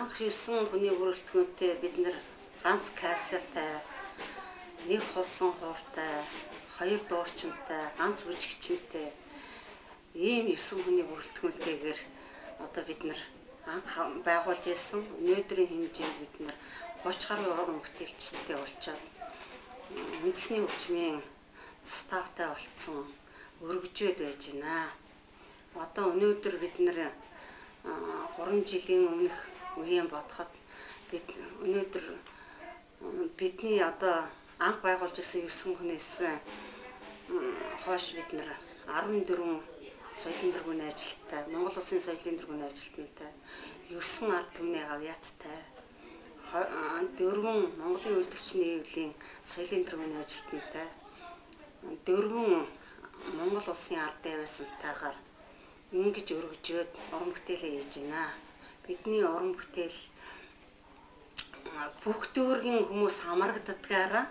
анх 9 хүний бүрэлдэхүүнтэй бид нэр ганц кассетай, нэг холсон хууртай, 2 дуурчинтай, ганц бүжигчинтэй ийм 9 хүний бүрэлдэхүүнтэйгээр одоо бид нэр анх байгуулж ирсэн. Өнөөдрийн хэмжээнд бид нэр 30 гаруй уран бүтээлчтэй болчоод үндэсний хөгжмийн заставтай болцсон өргөжөөд байж байна. Одоо өнөөдөр бид нэр 3 жилийн өмнөх үеийн бодоход бид өнөөдөр бидний одоо анх байгуулж ирсэн 9 хүнээс хойш бид нэр 14 соёлын тэргүүний ажилтнтай, Монгол Улсын соёлын тэргүүний ажилтнтай, 9 ард түмний гавьяаттай, 4 Монголын үйлдвэрчний хэвлэлийн соёлын тэргүүний ажилтнтай, 4 Монгол Улсын ард яваасантайгаар ингэж өргөжөөд уран бүтээлээ хийж байна. Бидний уран бүтээл бүх дүүргийн хүмүүс хамрагддгаараа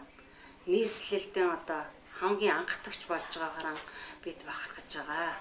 нийслэлдээ одоо хамгийн анхдагч болж байгаагаараа бид бахархаж байгаа.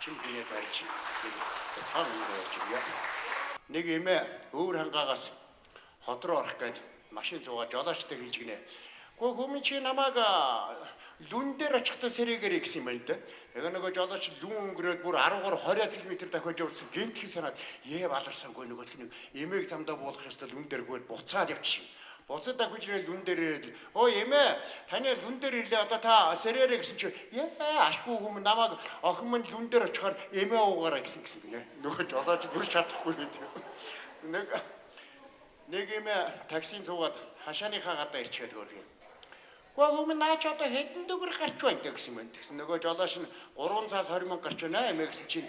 чимхийнэ тарьж цаана ингэ явж ирье. Нэг эмээ өөр хангаагаас хот руу орох гээд машин зуугаад жолоочтой хийж гинэ. Гэхдээ хүмүүс чи намайг лүн дээр очихдаа сэрээгээр гэсэн юм байна да. Яг нөгөө жолооч лүн өнгөрөөд бүр 10-20 км дахиад явсан гинтхэн санаад баларсангүй нөгөөх нь эмээг замдаа буулгах ёстой лүн дээр гүйд буцаад явчих. Буцаад давхиж ирэл лүн дээр өө эмээ таны лүн дээр ирлээ одоо та сэрээрээ гэсэн чи ашгүй хүмүүс намайг охин минь лүн дээр очихоор эмээ уугаараа гэсэн гинэ. Нөгөө жолооч бүр чадахгүй гэдэг. Нэг эмээ таксийн зуугаад хашааныхаа гадаа ирчээд гөргөө. Гэхдээ наач одоо хэдэн төгрөг гарч байна гэсэн юм. Тэгсэн нөгөө жолооч нь 3 цаас 20 мянга гарч байна эмээ гэсэн чинь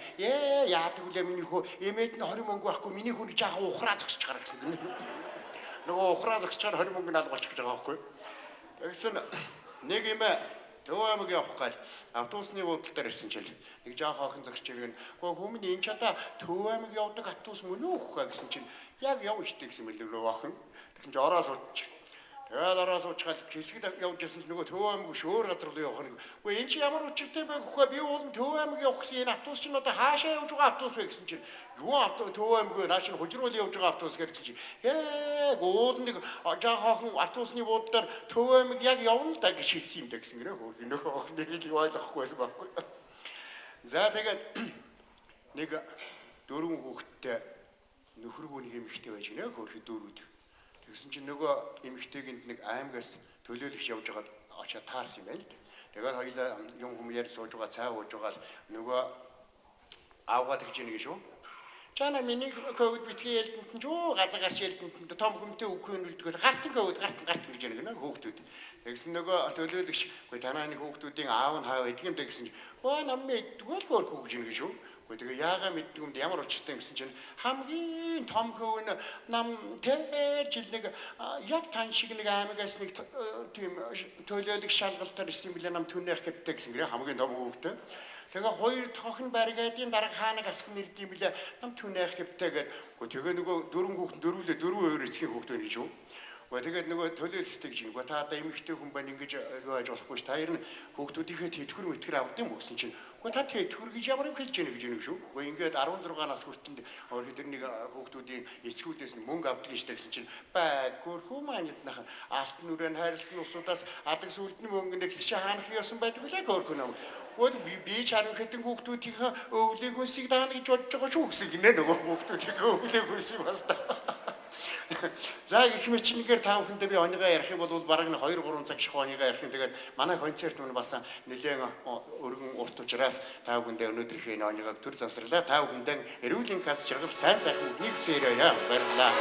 яадаг үлээ миний хөө эмээд нь 20 мянга байхгүй миний хүн жаахан ухраа зогсож гараа гэсэн. Нөгөө ухраа зогсчаар 20 мянга наал болчих гэж байгаа байхгүй. Тэгсэн нэг эмээ Төв аймаг явах гээд автобусны буудлын дээр ирсэн чил нэг жаахан охин зогсож иргэн. Гэхдээ хүмүүс энэ ч одоо Төв аймаг явдаг автобус мөн үү гэсэн чинь яг явна штэ гэсэн мэл нөгөө охин. Тэгсэн чинь ороо сууч. Тэгээд ороо суучгаад хэсэгт явж байсан нөгөө Төв аймаг шөөр газар руу явах нэг. Гэхдээ энэ чи ямар учиртай байх вэ? Би уул нь Төв аймаг явах гэсэн энэ автобус чинь одоо хаашаа явж байгаа автобус вэ гэсэн чинь юу автобус Төв аймаг наач нь хужруулан явж байгаа автобус гэдэг чинь уул нэг жаахан автобусны буудлаар Төв аймаг яг явна л да гэж хэлсэн юм да гэсэн гэнэ. Нөгөө охин нэг ойлгохгүйсэн байхгүй. За тэгээд нэг 4 хүүхэдтэй нөхөргүй нэг эмэгтэй байж гинэ хөрхи дөрүүд. Тэгсэн чинь нөгөө эмэгтэйгэнд нэг аймагаас төлөөлөгч явж байгаад очиад таарсан юм байна л да. Тэгээд хоёулаа юм хүмүүс ярьж сууж байгаа цай ууж байгаа нөгөө аавгаад гэж нэг шүү. Чана миний ковид битгий ялданд нь юу газар гарч ялданд том хүмтэй үгүй нүлдгөл гартан ковид гартан гэж нэг хөөхтүүд. Тэгсэн нөгөө төлөөлөгч үгүй тананы хөөхтүүдийн аав нь хаа байдаг юм да гэсэн чинь намын идэггүй л хөөх гэж нэг шүү. Тэгээ яага мэддэг юмд ямар учиртай гэсэн чинь хамгийн том хөвн нам тэр жил нэг яг тань шиг нэг аймагаас нэг тийм төлөөлөх шалгалтаар ирсэн билээ нам түнэх гэдтэй гэсэн гэрээ хамгийн том хөвгтэй. Тэгээ хоёр тохин баригадын дарга хаанаг асах нэрдэм билээ нам түнэх гэдтэй гэдэг. Тэгээ нөгөө дөрвөн хүүхэд дөрвөлээ дөрвөн өөр эцгийн хүүхэд байна гэж юу. Тэгээд нөгөө төлөөлөлттэй гэж нэг та одоо эмэгтэй хүн байна ингэж яаж болохгүй ш та ер нь хүүхдүүдийнхээ тэтгэр мэтгэр авдаг юм гэсэн чинь та тэтгэр гэж ямар юм хэлж яах гэж нэг шүү. Ингээд 16 нас хүртэл тэрнийг хүүхдүүдийн эцгүүдээс нь мөнгө авдаг гэсэн чинь байггүй хүмүүнийх алт нүрэн хайрлсан усудаас адаг сүлдний мөнгө нэг чи хаанах яасан байдаг үлээ хөөрхөн юм. Би чаран хэтэн хүүхдүүдийнхээ өвлийн хүнсийг даана гэж бодож байгаа шүү гэсэн гинэ нөгөө хүүхдүүдийнхээ өвлийн хүнсийг бас За гэх мэт чингээр та бүхэндээ би онёгоо ярих юм бол бараг 2-3 цаг ших онёгоо ярих юм. Тэгээд манай концерт мөн бас нэлээд өргөн урт учраас та бүхэндээ өнөөдрийнхээ энэ онёгоог төр завсарлаа. Та бүхэндээ эрүүлийн кас жаргал сайн сайхан нэг сэрээ баярлалаа.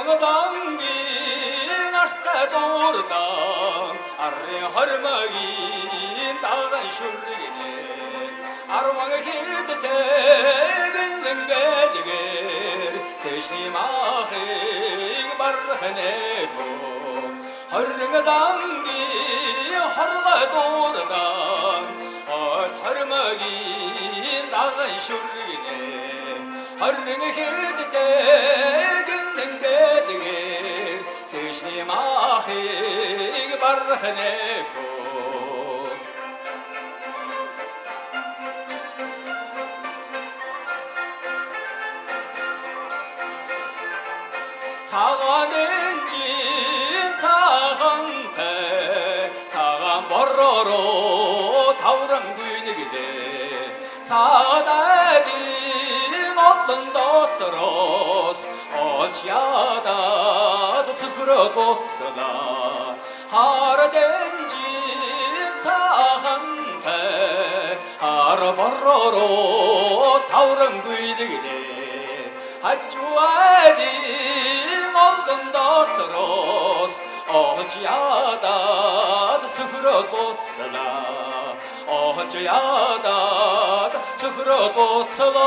Harmıdan bin aşka doğrudan Arı harmagin dağın şurgini Arvanı hidi tegin gediger Seçni mahig barhane bu Harmıdan bin harga doğrudan At harmagin dağın şurgini Harını hidi tegin gediger Seçni mahig barhane bu Sağan encin sağan pe Sağan borroro tavran güynigide Sağan edin otlun dotros Olçyada da sıkırı botsada Har dencin sağan pe Har borroro tavran güynigide Haccu edin oldun dotros Olçyada da sıkırı botsada Olçyada da sıkırı botsada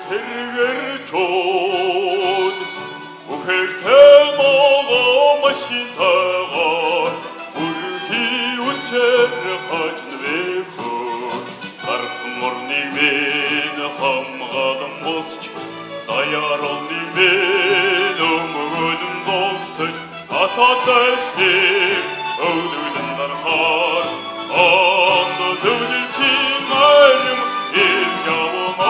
terverçon 우헬테마가 마신다가 우르히 우체를 가진 외부 가르픈 모르니면 함가는 모스치 나야로니면 어머는 독설 아타다스니 어두는 날한 안도들이 핑하는 일자원아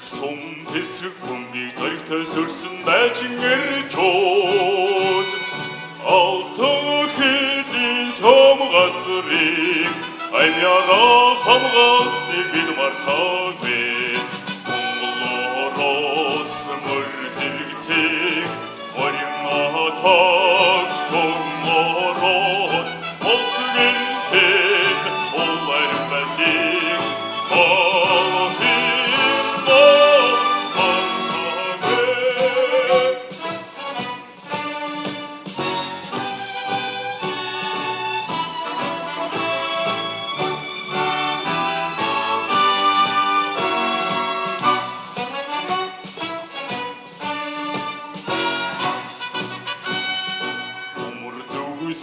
сум тэсрэг бөмбөгийг зоригтой сөрсөн дайчин эрчүүд алтан хэдийн сум газрыг аймяараа хамгаалсныг бид мартаагүй Монголоос мөр зэрэгцэг орин атаг шумороод Олцгэрсэн олар басиг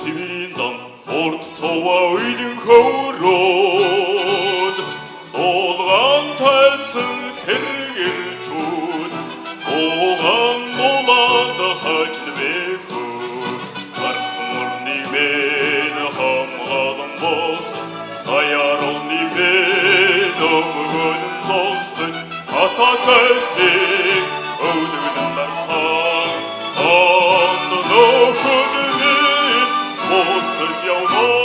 Сибирийн зам урд цоваа уйлын хөврөөд дуулгаан тайлсан цэргэрчүүд дуулгаан дуулаад хажлбэхүү гархмурны мэн хамгаалан бос хаяролны мэн өмгөн болсон хататэсник өвдөгнөн нарсан нөхөд Молодцы явно.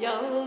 Young